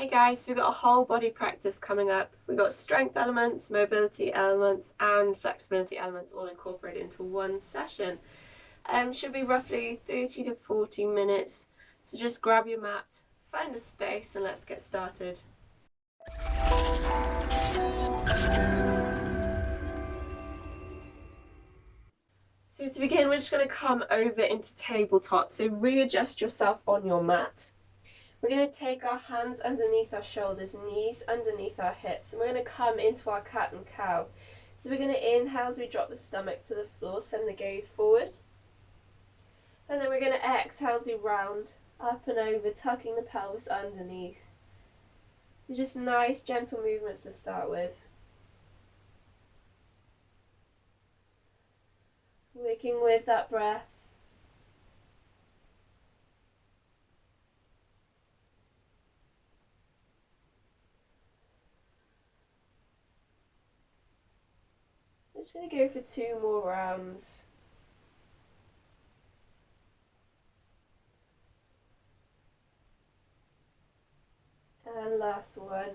Hey guys, we've got a whole body practice coming up. We've got strength elements, mobility elements, and flexibility elements all incorporated into one session. Should be roughly 30 to 40 minutes. So just grab your mat, find a space, and let's get started. So to begin, we're just going to come over into tabletop. So readjust yourself on your mat. We're going to take our hands underneath our shoulders, knees underneath our hips, and we're going to come into our cat and cow. So we're going to inhale as we drop the stomach to the floor, send the gaze forward. And then we're going to exhale as we round up and over, tucking the pelvis underneath. So just nice, gentle movements to start with. Working with that breath. I'm just going to go for 2 more rounds. And last one.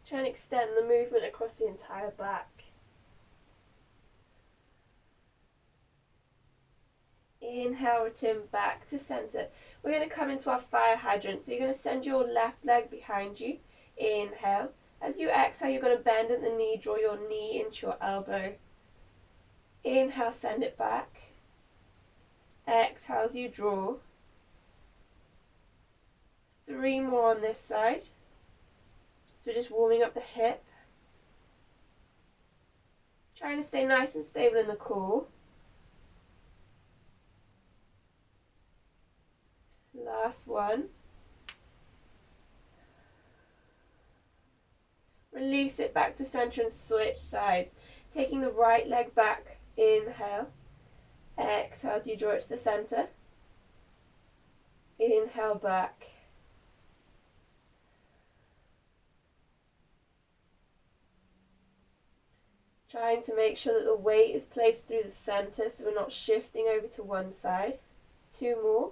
Try and extend the movement across the entire back. Inhale, return back to center. We're going to come into our fire hydrant. So you're going to send your left leg behind you. Inhale. As you exhale, you're going to bend at the knee, draw your knee into your elbow. Inhale, send it back. Exhale as you draw. 3 more on this side. So we're just warming up the hip. Trying to stay nice and stable in the core. Last one. Release it back to center and switch sides. Taking the right leg back. Inhale. Exhale as you draw it to the center. Inhale back. Trying to make sure that the weight is placed through the center so we're not shifting over to one side. 2 more.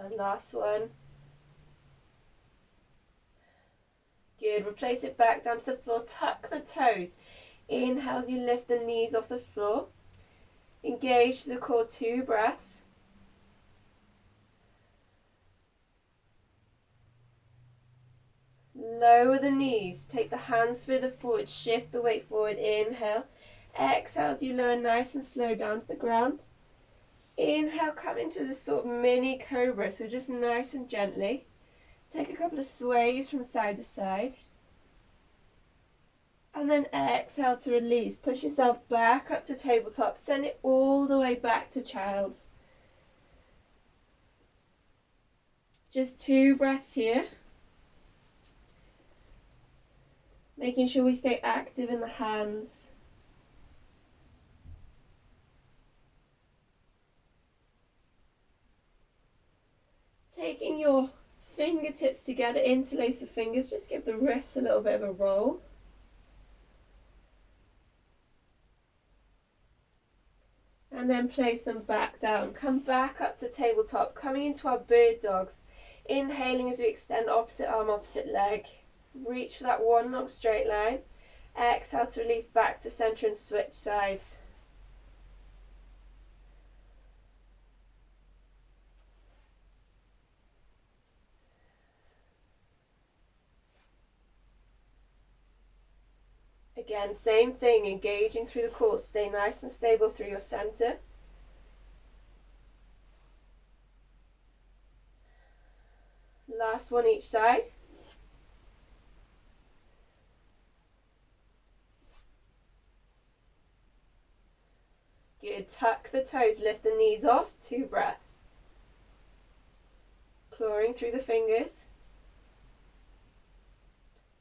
And last one. Good. Replace it back down to the floor. Tuck the toes. Inhale as you lift the knees off the floor. Engage the core. 2 breaths. Lower the knees. Take the hands further forward. Shift the weight forward. Inhale. Exhale as you lower nice and slow down to the ground. Inhale, come into this sort of mini cobra. So just nice and gently. Take a couple of sways from side to side. And then exhale to release. Push yourself back up to tabletop. Send it all the way back to child's. Just 2 breaths here. Making sure we stay active in the hands. Taking your fingertips together, interlace the fingers. Just give the wrists a little bit of a roll. And then place them back down. Come back up to tabletop, coming into our bird dogs. Inhaling as we extend opposite arm, opposite leg. Reach for that 1 long straight line. Exhale to release back to center and switch sides. Again, same thing, engaging through the core. Stay nice and stable through your center. Last one each side. Good. Tuck the toes, lift the knees off. 2 breaths. Clawing through the fingers.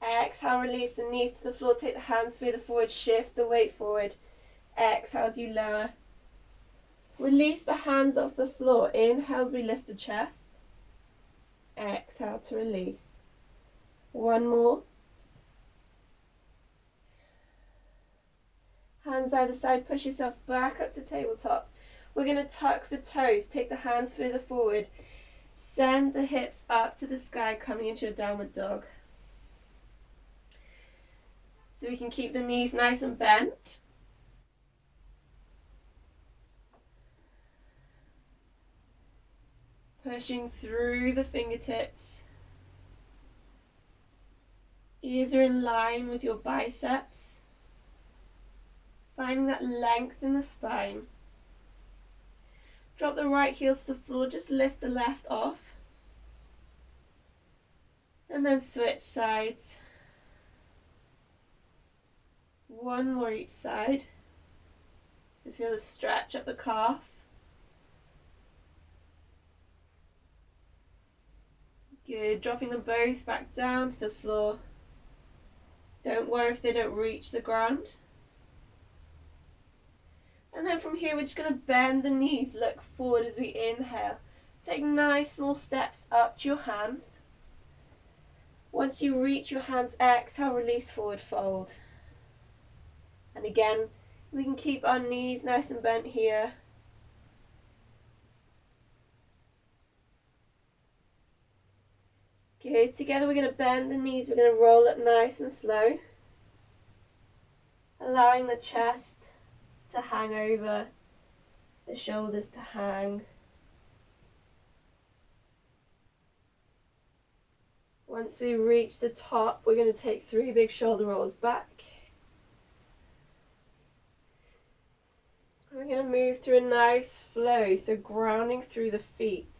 Exhale, release the knees to the floor. Take the hands further forward. Shift the weight forward. Exhale as you lower. Release the hands off the floor. Inhale as we lift the chest. Exhale to release. 1 more. Hands either side, push yourself back up to tabletop. We're going to tuck the toes, take the hands further forward. Send the hips up to the sky, coming into a downward dog. So we can keep the knees nice and bent. Pushing through the fingertips. Ears are in line with your biceps. Finding that length in the spine. Drop the right heel to the floor, just lift the left off. And then switch sides. One more each side. So feel the stretch up the calf. Good, dropping them both back down to the floor. Don't worry if they don't reach the ground. And then from here we're just going to bend the knees, look forward as we inhale. Take nice small steps up to your hands. Once you reach your hands, exhale, release, forward fold. And again, we can keep our knees nice and bent here. Good, together we're going to bend the knees, we're going to roll up nice and slow. Allowing the chest to hang over, the shoulders to hang. Once we reach the top, we're going to take 3 big shoulder rolls back. We're going to move through a nice flow, so grounding through the feet,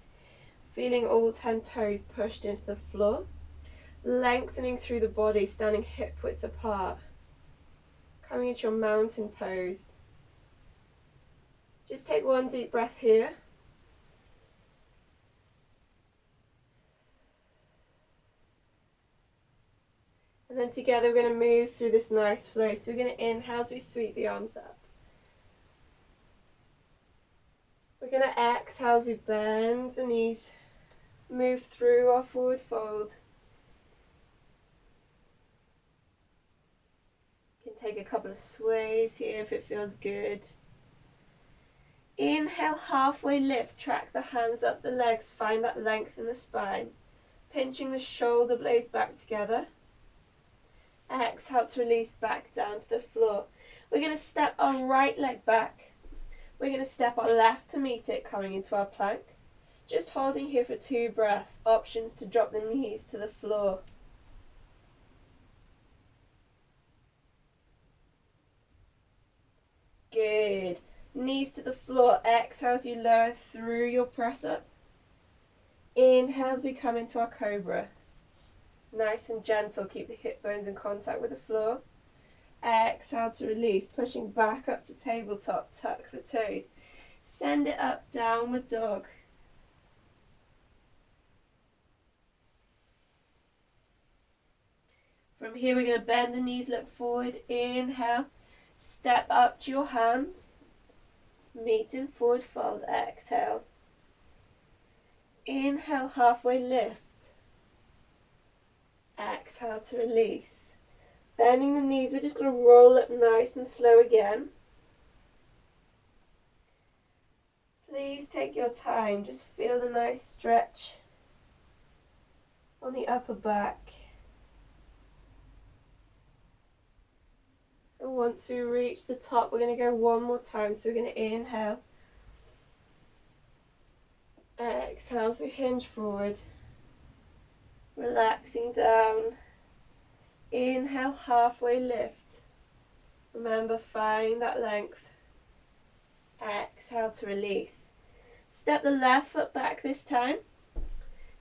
feeling all 10 toes pushed into the floor, lengthening through the body, standing hip width apart, coming into your mountain pose. Just take 1 deep breath here. And then together we're going to move through this nice flow. So we're going to inhale as we sweep the arms up. We're going to exhale as we bend the knees, move through our forward fold. You can take a couple of sways here if it feels good. Inhale, halfway lift, track the hands up the legs, find that length in the spine, pinching the shoulder blades back together. Exhale to release back down to the floor. We're going to step our right leg back. We're going to step our left to meet it, coming into our plank. Just holding here for 2 breaths. Options to drop the knees to the floor. Good. Knees to the floor. Exhale as you lower through your press up. Inhale as we come into our cobra. Nice and gentle. Keep the hip bones in contact with the floor. Exhale to release, pushing back up to tabletop. Tuck the toes. Send it up, downward dog. From here we're going to bend the knees, look forward. Inhale. Step up to your hands. Meet in forward fold. Exhale. Inhale, halfway lift. Exhale to release. Bending the knees, we're just going to roll up nice and slow again. Please take your time, just feel the nice stretch on the upper back. And once we reach the top, we're going to go 1 more time. So we're going to inhale. Exhale as we hinge forward. Relaxing down. Inhale, halfway lift. Remember, find that length. Exhale to release. Step the left foot back this time.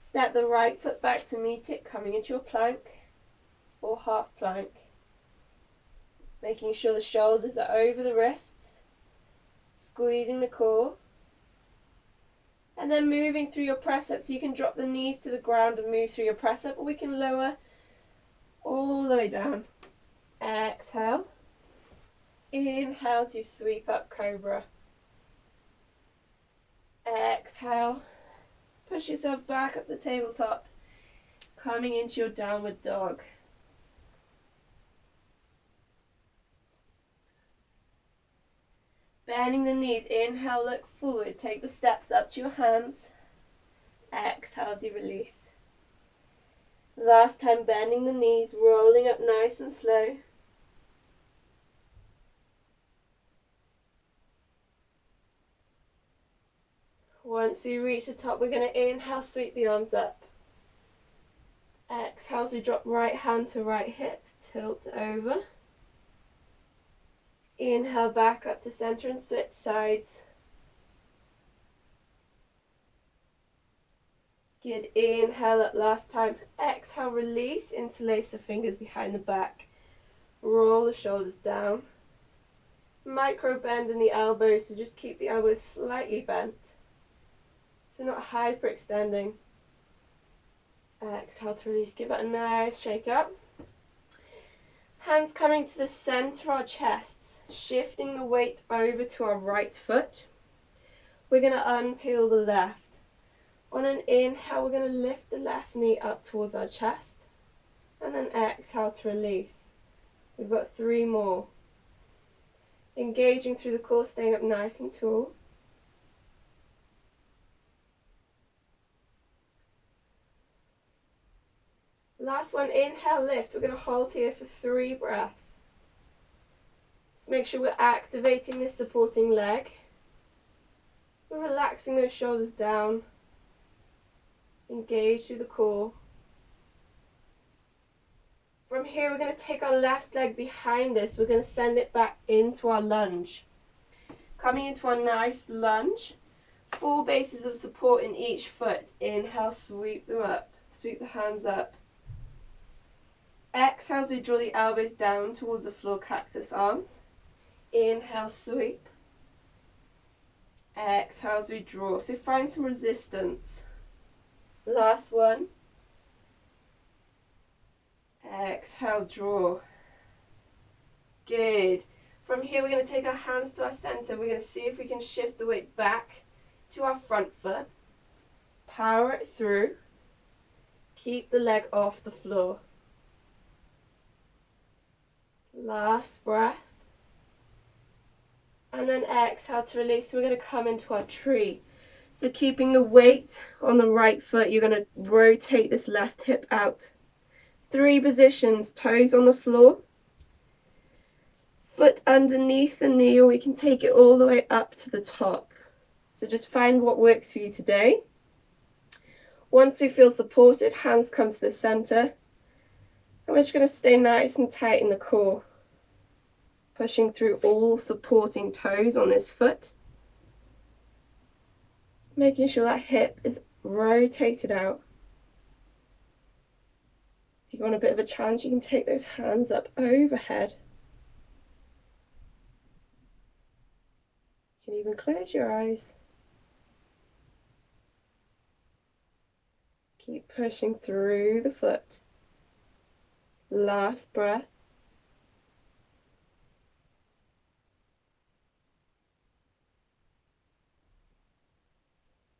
Step the right foot back to meet it, coming into your plank or half plank. Making sure the shoulders are over the wrists. Squeezing the core. And then moving through your press up, so you can drop the knees to the ground and move through your press up, or we can lower all the way down. Exhale. Inhale as you sweep up cobra. Exhale. Push yourself back up the tabletop, coming into your downward dog. Bending the knees, inhale, look forward, take the steps up to your hands. Exhale as you release. Last time, bending the knees, rolling up nice and slow. Once we reach the top, we're going to inhale, sweep the arms up. Exhale as we drop right hand to right hip, tilt over. Inhale back up to center and switch sides. Good, inhale up last time. Exhale, release, interlace the fingers behind the back. Roll the shoulders down. Micro bend in the elbows, so just keep the elbows slightly bent. So not hyperextending. Exhale to release, give it a nice shake up. Hands coming to the center of our chests, shifting the weight over to our right foot. We're going to unpeel the left. On an inhale, we're going to lift the left knee up towards our chest. And then exhale to release. We've got 3 more. Engaging through the core, staying up nice and tall. Last one, inhale, lift. We're going to hold here for 3 breaths. Just make sure we're activating this supporting leg. We're relaxing those shoulders down. Engage through the core. From here, we're going to take our left leg behind us. We're going to send it back into our lunge. Coming into our nice lunge. 4 bases of support in each foot. Inhale, sweep them up. Sweep the hands up. Exhale as we draw the elbows down towards the floor, cactus arms. Inhale, sweep. Exhale as we draw. So find some resistance. Last one. Exhale, draw. Good. From here, we're going to take our hands to our center. We're going to see if we can shift the weight back to our front foot. Power it through. Keep the leg off the floor. Last breath. And then exhale to release. We're going to come into our tree. So keeping the weight on the right foot, you're going to rotate this left hip out. 3 positions, toes on the floor. Foot underneath the knee, or we can take it all the way up to the top. So just find what works for you today. Once we feel supported, hands come to the center. And we're just going to stay nice and tight in the core. Pushing through all supporting toes on this foot. Making sure that hip is rotated out. If you want a bit of a challenge, you can take those hands up overhead. You can even close your eyes. Keep pushing through the foot. Last breath.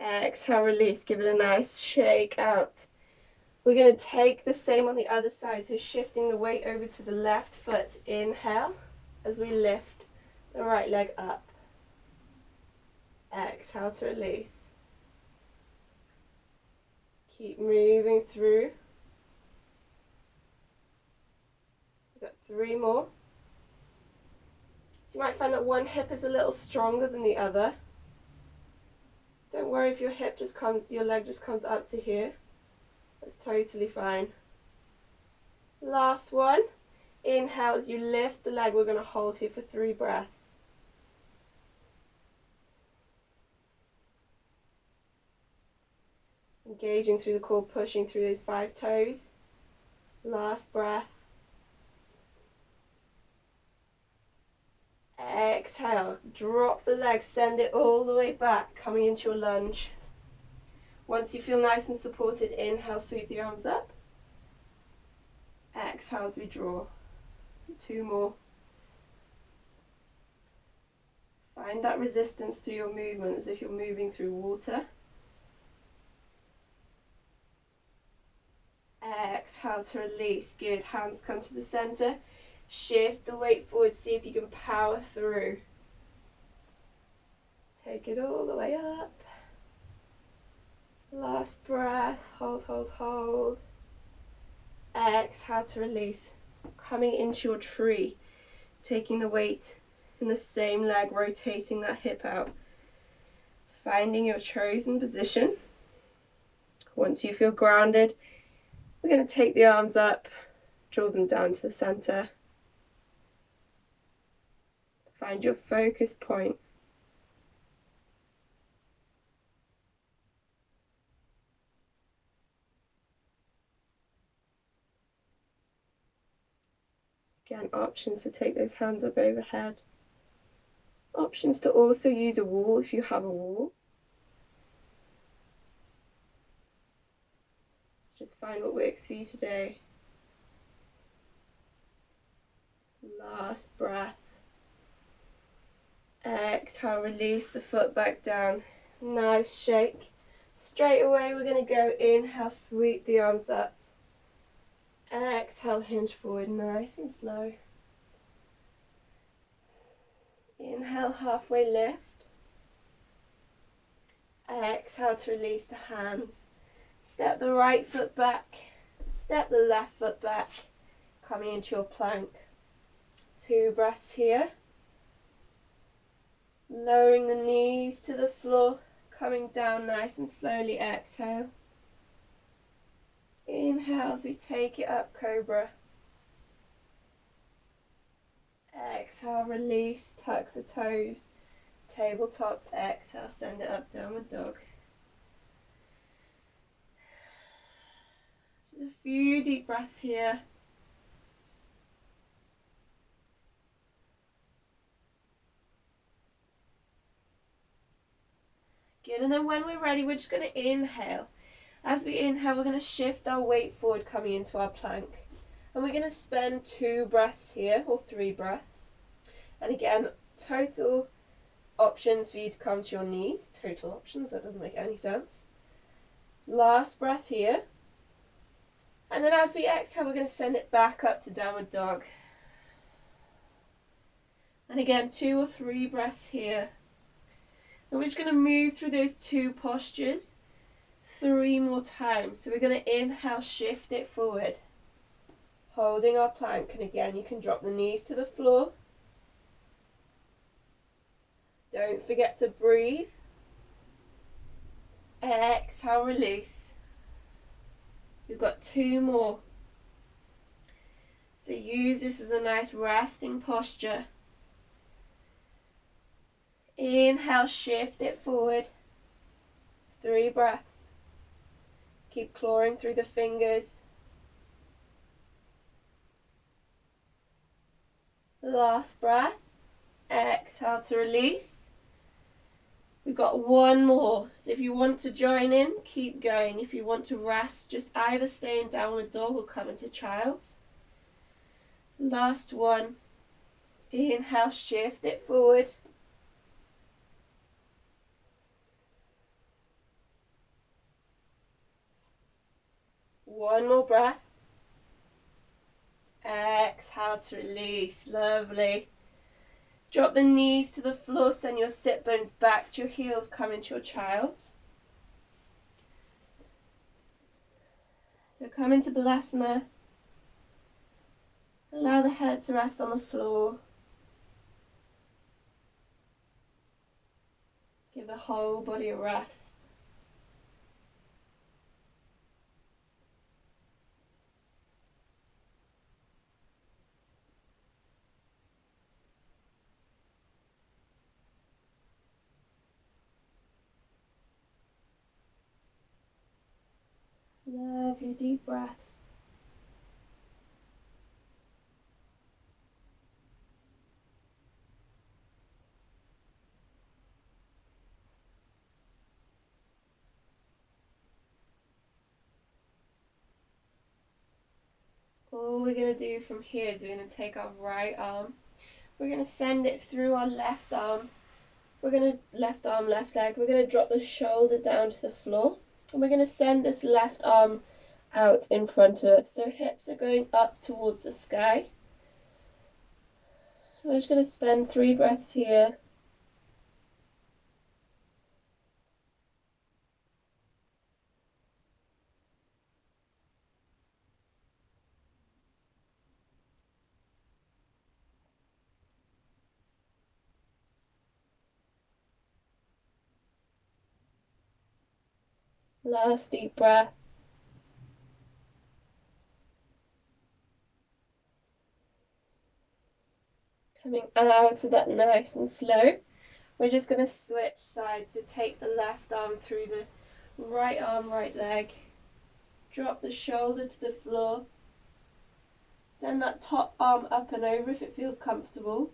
Exhale, release. Give it a nice shake out. We're going to take the same on the other side, so shifting the weight over to the left foot. Inhale as we lift the right leg up. Exhale to release. Keep moving through. We've got 3 more. So you might find that one hip is a little stronger than the other. Don't worry if your leg just comes up to here. That's totally fine. Last one. Inhale as you lift the leg. We're going to hold here for 3 breaths. Engaging through the core, pushing through those 5 toes. Last breath. Exhale, drop the leg, send it all the way back, coming into your lunge. Once you feel nice and supported, inhale, sweep the arms up. Exhale as we draw. 2 more. Find that resistance through your movement as if you're moving through water. Exhale to release. Good. Hands come to the center. Shift the weight forward. See if you can power through. Take it all the way up. Last breath, hold, hold, hold. Exhale to release. Coming into your tree, taking the weight in the same leg, rotating that hip out. Finding your chosen position. Once you feel grounded, we're going to take the arms up, draw them down to the center. Find your focus point. Again, options to take those hands up overhead. Options to also use a wall if you have a wall. Just find what works for you today. Last breath. Exhale, release the foot back down. Nice shake. Straight away we're going to go inhale, sweep the arms up. Exhale, hinge forward, nice and slow. Inhale, halfway lift. Exhale to release the hands. Step the right foot back. Step the left foot back. Coming into your plank. 2 breaths here. Lowering the knees to the floor. Coming down nice and slowly. Exhale. Inhale as we take it up, cobra. Exhale, release, tuck the toes. Tabletop, exhale, send it up, downward dog. Just a few deep breaths here. Good, and then when we're ready, we're just going to inhale. As we inhale, we're going to shift our weight forward, coming into our plank. And we're going to spend 2 breaths here, or 3 breaths. And again, total options for you to come to your knees. Total options, that doesn't make any sense. Last breath here. And then as we exhale, we're going to send it back up to downward dog. And again, 2 or 3 breaths here. And we're just going to move through those 2 postures 3 more times. So we're going to inhale, shift it forward, holding our plank. And again, you can drop the knees to the floor. Don't forget to breathe. Exhale, release. We've got 2 more. So use this as a nice resting posture. Inhale, shift it forward. 3 breaths. Keep clawing through the fingers. Last breath. Exhale to release. We've got 1 more. So if you want to join in, keep going. If you want to rest, just either stay in downward dog or come into child's. Last one. Inhale, shift it forward. One more breath. Exhale to release. Lovely. Drop the knees to the floor, send your sit bones back to your heels, come into your child's. So come into Balasana. Allow the head to rest on the floor. Give the whole body a rest. Lovely deep breaths. All we're going to do from here is we're going to take our right arm. We're going to send it through our left arm. We're going to left arm, left leg. We're going to drop the shoulder down to the floor. And we're going to send this left arm out in front of us. So hips are going up towards the sky. We're just going to spend 3 breaths here. Last deep breath. Coming out of that nice and slow. We're just going to switch sides. So take the left arm through the right arm, right leg. Drop the shoulder to the floor. Send that top arm up and over if it feels comfortable.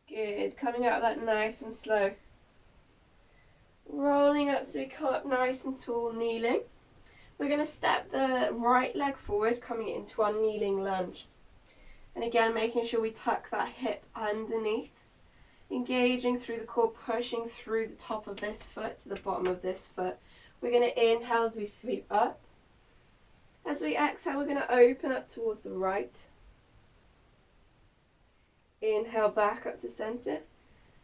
Good. Coming out of that nice and slow. Rolling up so we come up nice and tall, kneeling. We're going to step the right leg forward, coming into our kneeling lunge. And again, making sure we tuck that hip underneath. Engaging through the core, pushing through the top of this foot to the bottom of this foot. We're going to inhale as we sweep up. As we exhale, we're going to open up towards the right. Inhale back up to center.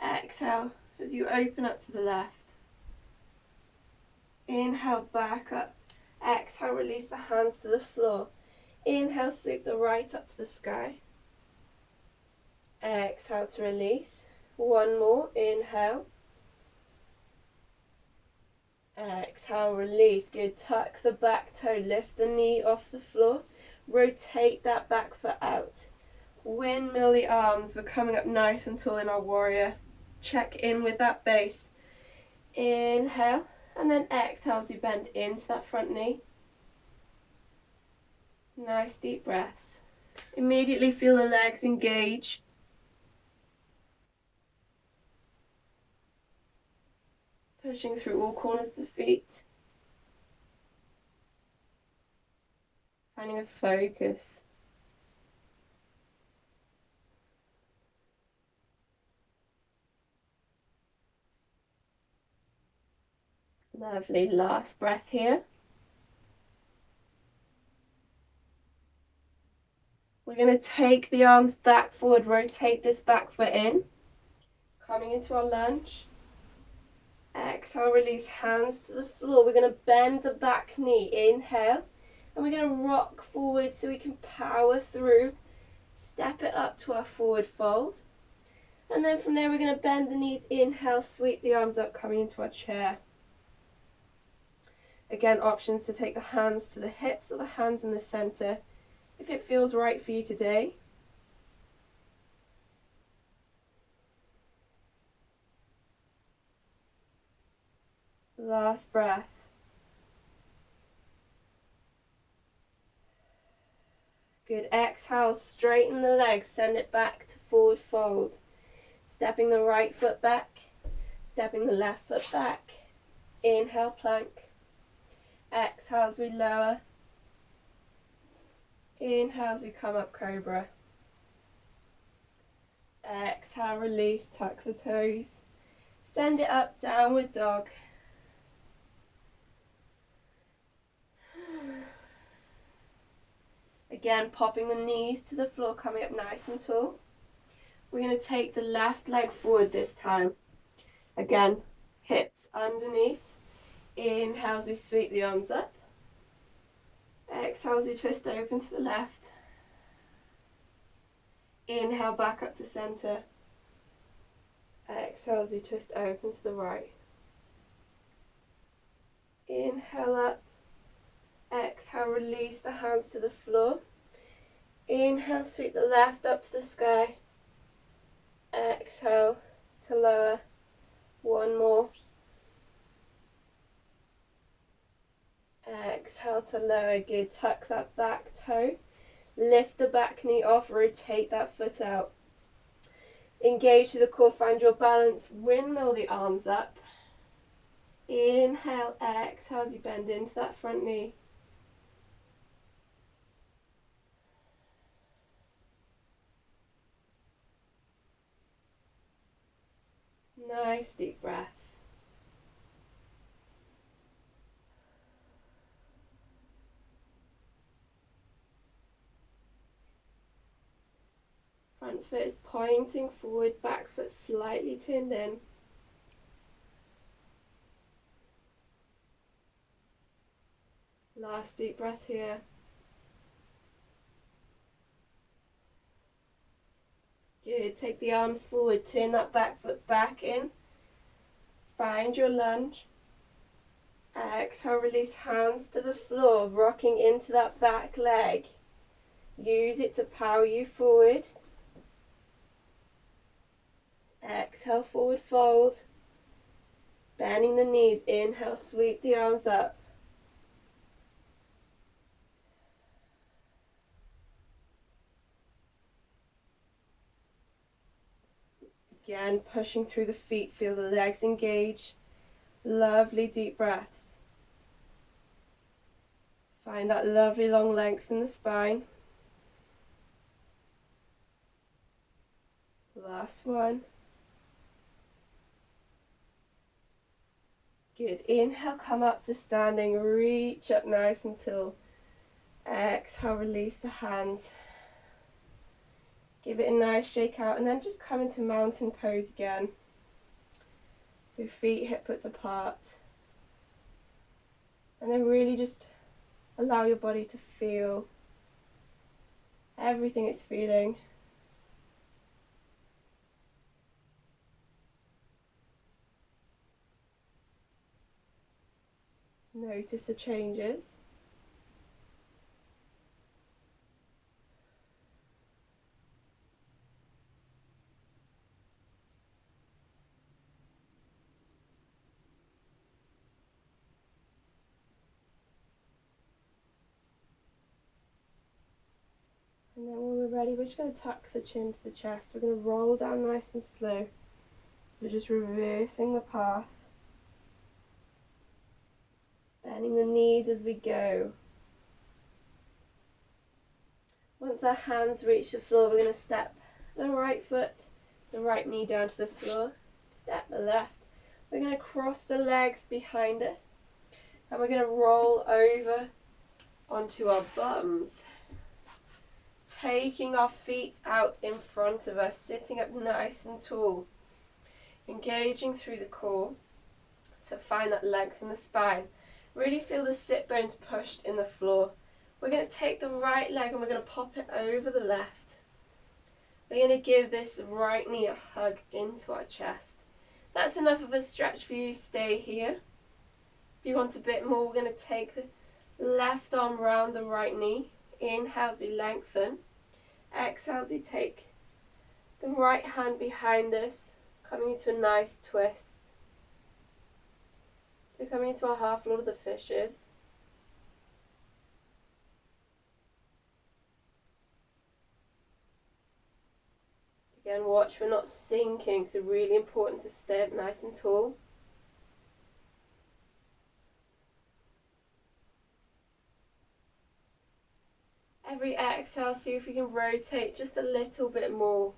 Exhale as you open up to the left. Inhale back up. Exhale, release the hands to the floor. Inhale, sweep the right up to the sky. Exhale to release. One more. Inhale. Exhale, release. Good. Tuck the back toe. Lift the knee off the floor. Rotate that back foot out. Windmill the arms. We're coming up nice and tall in our warrior. Check in with that base. Inhale. And then exhale as you bend into that front knee. Nice deep breaths. Immediately feel the legs engage. Pushing through all corners of the feet. Finding a focus. Lovely. Last breath here. We're going to take the arms back forward, rotate this back foot in. Coming into our lunge. Exhale, release hands to the floor. We're going to bend the back knee. Inhale. And we're going to rock forward so we can power through. Step it up to our forward fold. And then from there we're going to bend the knees. Inhale, sweep the arms up, coming into our chair. Again, options to take the hands to the hips or the hands in the center if it feels right for you today. Last breath. Good. Exhale, straighten the legs, send it back to forward fold. Stepping the right foot back, stepping the left foot back. Inhale, plank. Exhale as we lower. Inhale as we come up, cobra. Exhale, release, tuck the toes. Send it up, downward dog. Again, popping the knees to the floor, coming up nice and tall. We're going to take the left leg forward this time. Again, hips underneath. Inhale as we sweep the arms up. Exhale as we twist open to the left. Inhale back up to center. Exhale as we twist open to the right. Inhale up. Exhale, release the hands to the floor. Inhale, sweep the left up to the sky. Exhale to lower. One more. Exhale to lower. Good. Tuck that back toe. Lift the back knee off. Rotate that foot out. Engage through the core. Find your balance. Windmill the arms up. Inhale. Exhale as you bend into that front knee. Nice deep breaths. Front foot is pointing forward, back foot slightly turned in. Last deep breath here. Good. Take the arms forward, turn that back foot back in. Find your lunge. Exhale, release hands to the floor, rocking into that back leg. Use it to power you forward. Exhale, forward fold. Bending the knees, inhale, sweep the arms up. Again, pushing through the feet, feel the legs engage. Lovely deep breaths. Find that lovely long length in the spine. Last one. Good. Inhale, come up to standing. Reach up nice and tall. Exhale, release the hands. Give it a nice shake out and then just come into mountain pose again. So feet hip width apart. And then really just allow your body to feel everything it's feeling. Notice the changes. And then when we're ready, we're just going to tuck the chin to the chest. We're going to roll down nice and slow. So we're just reversing the path. Bending the knees as we go. Once our hands reach the floor, we're going to step the right foot, the right knee down to the floor. Step the left. We're going to cross the legs behind us. And we're going to roll over onto our bums. Taking our feet out in front of us, sitting up nice and tall. Engaging through the core to find that length in the spine. Really feel the sit bones pushed in the floor. We're going to take the right leg and we're going to pop it over the left. We're going to give this right knee a hug into our chest. That's enough of a stretch for you. Stay here. If you want a bit more, we're going to take the left arm round the right knee. Inhale as we lengthen. Exhale as we take the right hand behind us, coming into a nice twist. So we're coming into our half Lord of the Fishes. Again, watch we're not sinking, so really important to stay up nice and tall. Every exhale, see if we can rotate just a little bit more.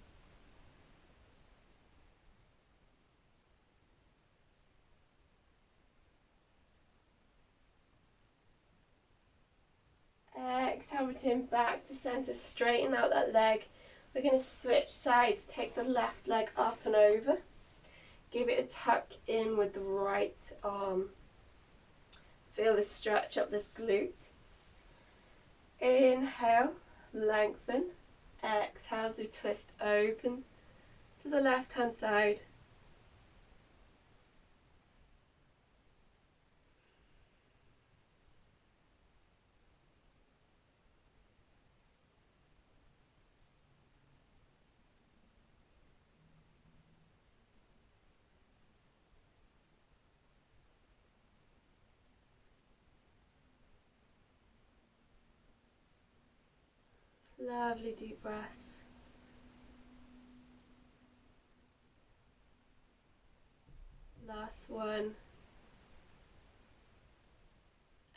Exhale, return back to center, straighten out that leg. We're going to switch sides, take the left leg up and over. Give it a tuck in with the right arm. Feel the stretch up this glute. Inhale, lengthen. Exhale as we twist open to the left hand side. Lovely deep breaths. Last one.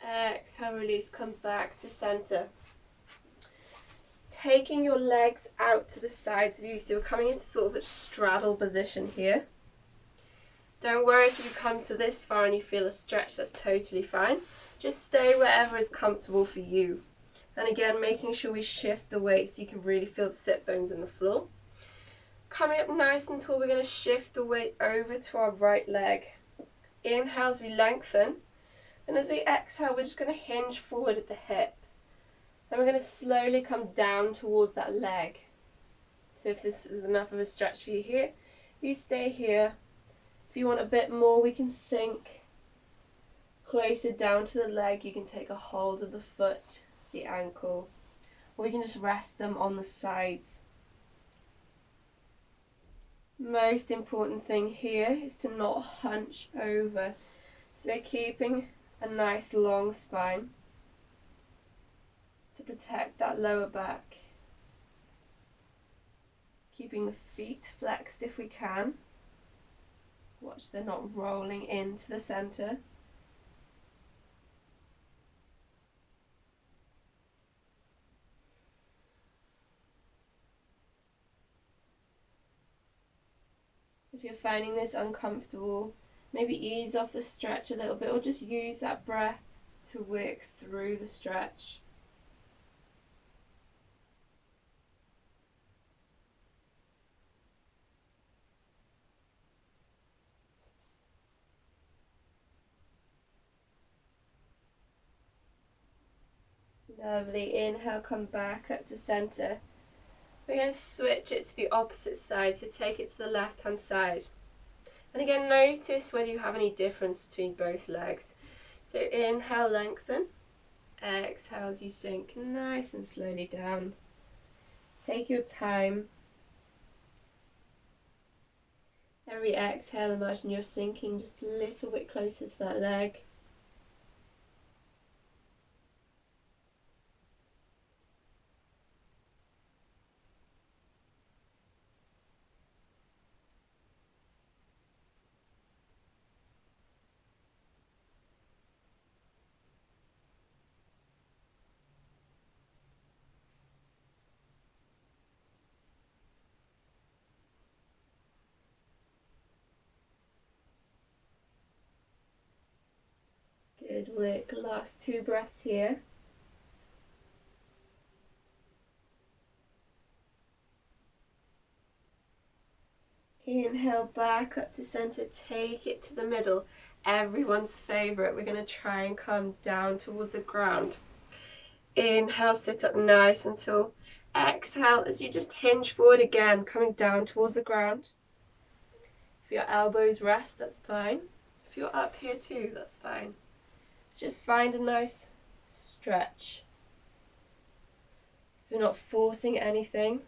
Exhale, release, come back to center. Taking your legs out to the sides of you, so we're coming into sort of a straddle position here. Don't worry if you come to this far and you feel a stretch, that's totally fine. Just stay wherever is comfortable for you. And again, making sure we shift the weight so you can really feel the sit bones in the floor. Coming up nice and tall, we're going to shift the weight over to our right leg. Inhale as we lengthen, and as we exhale, we're just going to hinge forward at the hip. And we're going to slowly come down towards that leg. So if this is enough of a stretch for you here, you stay here. If you want a bit more, we can sink closer down to the leg. You can take a hold of the foot, the ankle, or we can just rest them on the sides. Most important thing here is to not hunch over. So we're keeping a nice long spine to protect that lower back. Keeping the feet flexed if we can. Watch they're not rolling into the center. If you're finding this uncomfortable, maybe ease off the stretch a little bit, or just use that breath to work through the stretch. Lovely. Inhale, come back up to center. We're going to switch it to the opposite side, so take it to the left hand side. And again, notice whether you have any difference between both legs. So inhale, lengthen. Exhale as you sink nice and slowly down. Take your time. Every exhale, imagine you're sinking just a little bit closer to that leg. Good work. Last 2 breaths here. Inhale back up to center, take it to the middle. Everyone's favorite. We're going to try and come down towards the ground. Inhale, sit up nice and tall. Exhale as you just hinge forward again, coming down towards the ground. If your elbows rest, that's fine. If you're up here too, that's fine. Just find a nice stretch. So we're not forcing anything.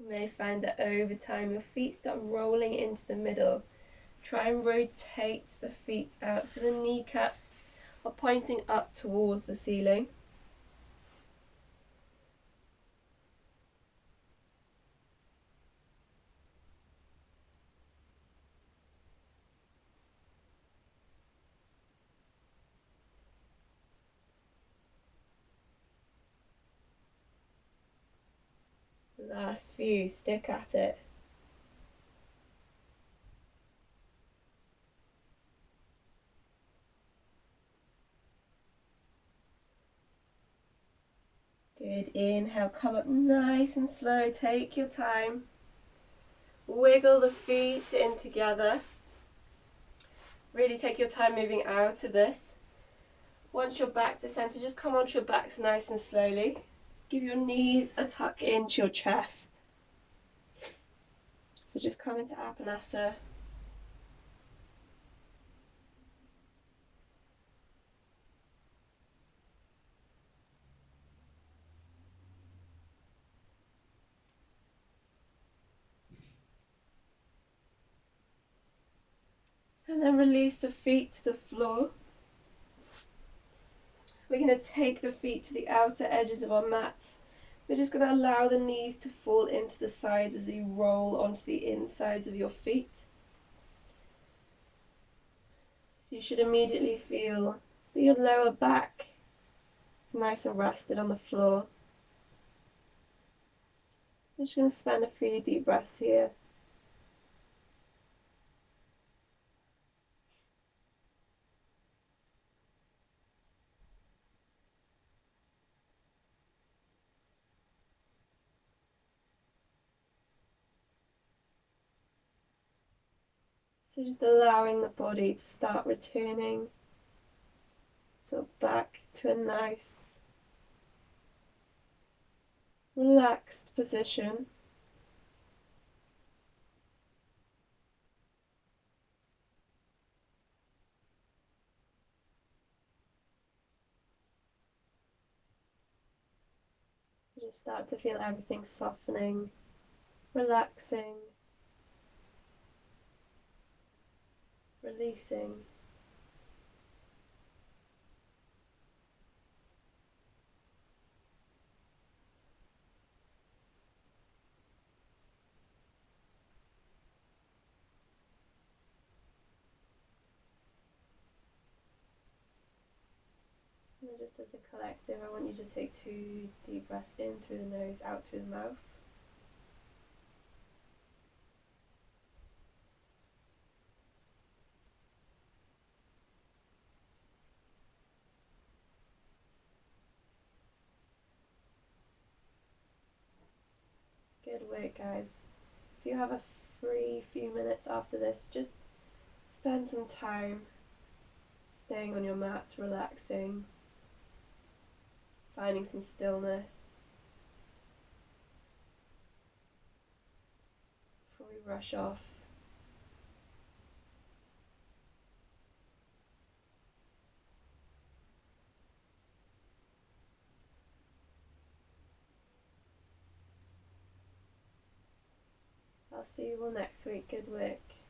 You may find that over time your feet start rolling into the middle. Try and rotate the feet out so the kneecaps are pointing up towards the ceiling. Last few, stick at it. Good. Inhale, come up nice and slow. Take your time. Wiggle the feet in together. Really take your time moving out of this. Once you're back to center, just come onto your backs nice and slowly. Give your knees a tuck into your chest. So just come into Apanasa. And then release the feet to the floor. We're going to take the feet to the outer edges of our mats. We're just going to allow the knees to fall into the sides as you roll onto the insides of your feet. So you should immediately feel that your lower back is nice and rested on the floor. I'm just going to spend a few deep breaths here. So just allowing the body to start returning sort of back to a nice relaxed position. So just start to feel everything softening, relaxing, releasing. And then just as a collective, I want you to take 2 deep breaths in through the nose, out through the mouth. Good work, guys. If you have a free few minutes after this, just spend some time staying on your mat, relaxing, finding some stillness before we rush off. I'll see you all next week. Good work.